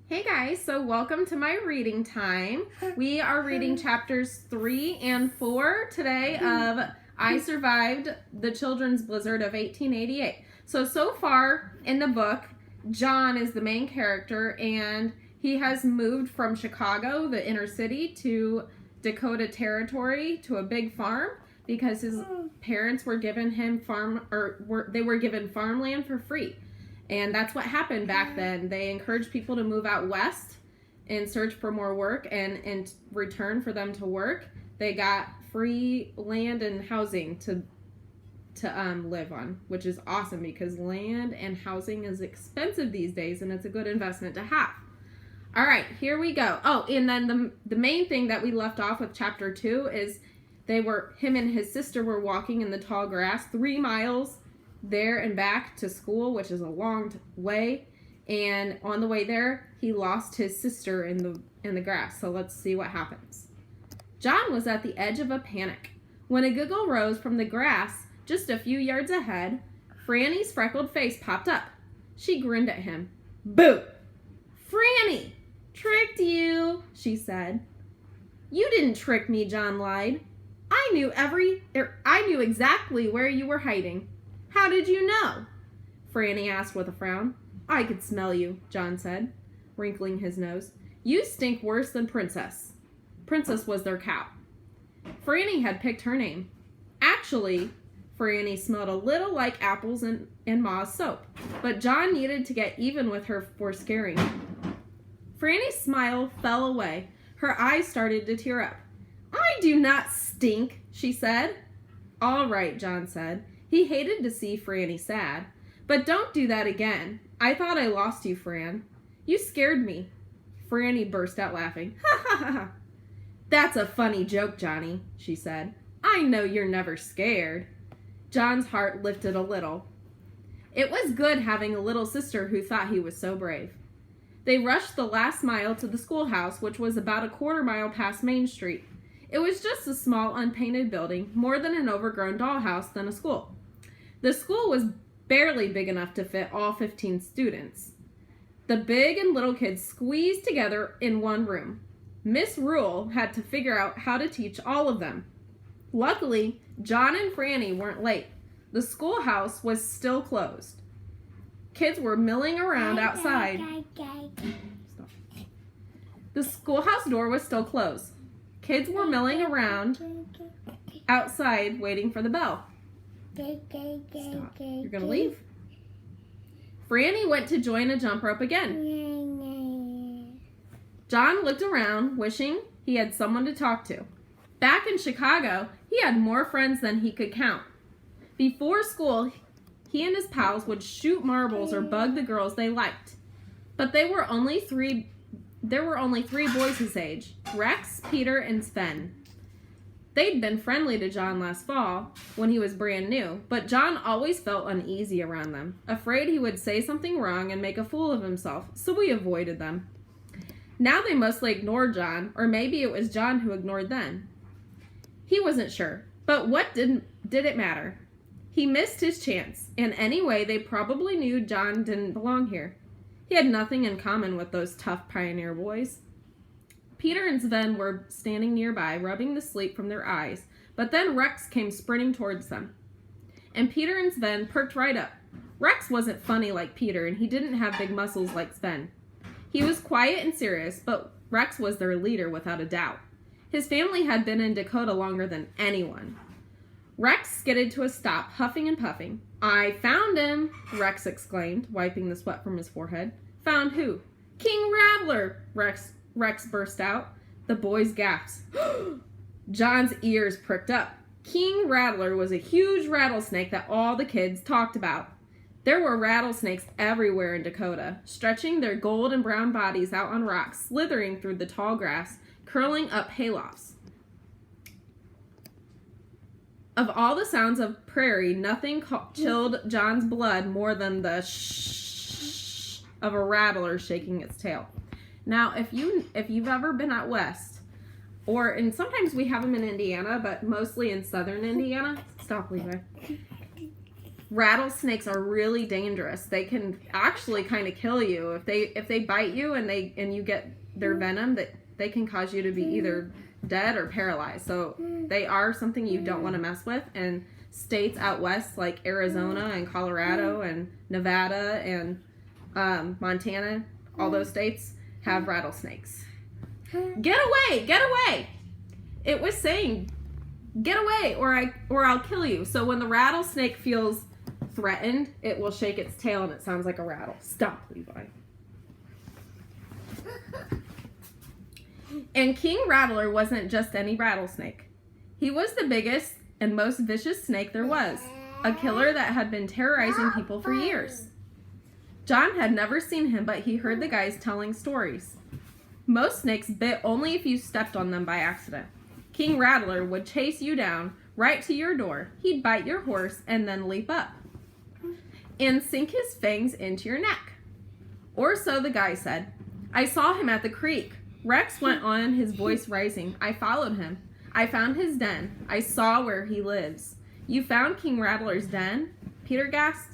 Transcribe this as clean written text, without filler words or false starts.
Hey guys, so welcome to my reading time. We are reading chapters 3 and 4 today of I Survived the Children's Blizzard of 1888. So far in the book, John is the main character and he has moved from Chicago, the inner city, to Dakota Territory to a big farm because his parents were given him given farmland for free. And that's what happened back then. They encouraged people to move out west and search for more work, and in return for them to work, they got free land and housing to live on, which is awesome because land and housing is expensive these days, and it's a good investment to have. All right, here we go. Oh, and then the main thing that we left off with chapter 2 is him and his sister were walking in the tall grass 3 miles there and back to school, which is a long way, and on the way there he lost his sister in the grass. So let's see what happens. John was at the edge of a panic when a giggle rose from the grass just a few yards ahead. Franny's freckled face popped up. She grinned at him. Boo! Franny! Tricked you, she said. You didn't trick me, John lied. I knew exactly where you were hiding. How did you know? Franny asked with a frown. I could smell you, John said, wrinkling his nose. You stink worse than Princess. Princess was their cow. Franny had picked her name. Actually, Franny smelled a little like apples and Ma's soap, but John needed to get even with her for scaring him. Franny's smile fell away. Her eyes started to tear up. I do not stink, she said. All right, John said. He hated to see Franny sad. But don't do that again. I thought I lost you, Fran. You scared me. Franny burst out laughing. Ha ha ha ha. That's a funny joke, Johnny, she said. I know you're never scared. John's heart lifted a little. It was good having a little sister who thought he was so brave. They rushed the last mile to the schoolhouse, which was about a quarter mile past Main Street. It was just a small, unpainted building, more than an overgrown dollhouse than a school. The school was barely big enough to fit all 15 students. The big and little kids squeezed together in one room. Miss Rule had to figure out how to teach all of them. Luckily, John and Franny weren't late. The schoolhouse was still closed. Kids were milling around outside. Stop. The schoolhouse door was still closed. Kids were milling around outside waiting for the bell. Stop. You're gonna leave? Franny went to join a jump rope again. John looked around, wishing he had someone to talk to. Back in Chicago, he had more friends than he could count. Before school, he and his pals would shoot marbles or bug the girls they liked. But there were only three boys his age, Rex, Peter, and Sven. They'd been friendly to John last fall when he was brand new, but John always felt uneasy around them, afraid he would say something wrong and make a fool of himself, so he avoided them. Now they mostly ignored John, or maybe it was John who ignored them. He wasn't sure, but what did it matter? He missed his chance, and anyway, they probably knew John didn't belong here. He had nothing in common with those tough pioneer boys. Peter and Sven were standing nearby, rubbing the sleep from their eyes, but then Rex came sprinting towards them. And Peter and Sven perked right up. Rex wasn't funny like Peter, and he didn't have big muscles like Sven. He was quiet and serious, but Rex was their leader without a doubt. His family had been in Dakota longer than anyone. Rex skidded to a stop, huffing and puffing. I found him, Rex exclaimed, wiping the sweat from his forehead. Found who? King Rattler, Rex burst out. The boys gasped. John's ears pricked up. King Rattler was a huge rattlesnake that all the kids talked about. There were rattlesnakes everywhere in Dakota, stretching their gold and brown bodies out on rocks, slithering through the tall grass, curling up haylofts. Of all the sounds of prairie, nothing chilled John's blood more than the shh of a rattler shaking its tail. Now, if you've ever been out west, and sometimes we have them in Indiana, but mostly in southern Indiana. Stop, Levi. Rattlesnakes are really dangerous. They can actually kind of kill you if they bite you and you get their venom. That they can cause you to be either dead or paralyzed. So they are something you don't want to mess with. And states out west like Arizona and Colorado and Nevada and Montana, all those states have rattlesnakes. Get away! Get away! It was saying, get away or I'll kill you. So when the rattlesnake feels threatened, it will shake its tail and it sounds like a rattle. Stop, Levi. And King Rattler wasn't just any rattlesnake. He was the biggest and most vicious snake there was, a killer that had been terrorizing people for years. John had never seen him, but he heard the guys telling stories. Most snakes bit only if you stepped on them by accident. King Rattler would chase you down right to your door. He'd bite your horse and then leap up and sink his fangs into your neck. Or so the guy said. I saw him at the creek. Rex went on, his voice rising. I followed him. I found his den. I saw where he lives. You found King Rattler's den? Peter gasped.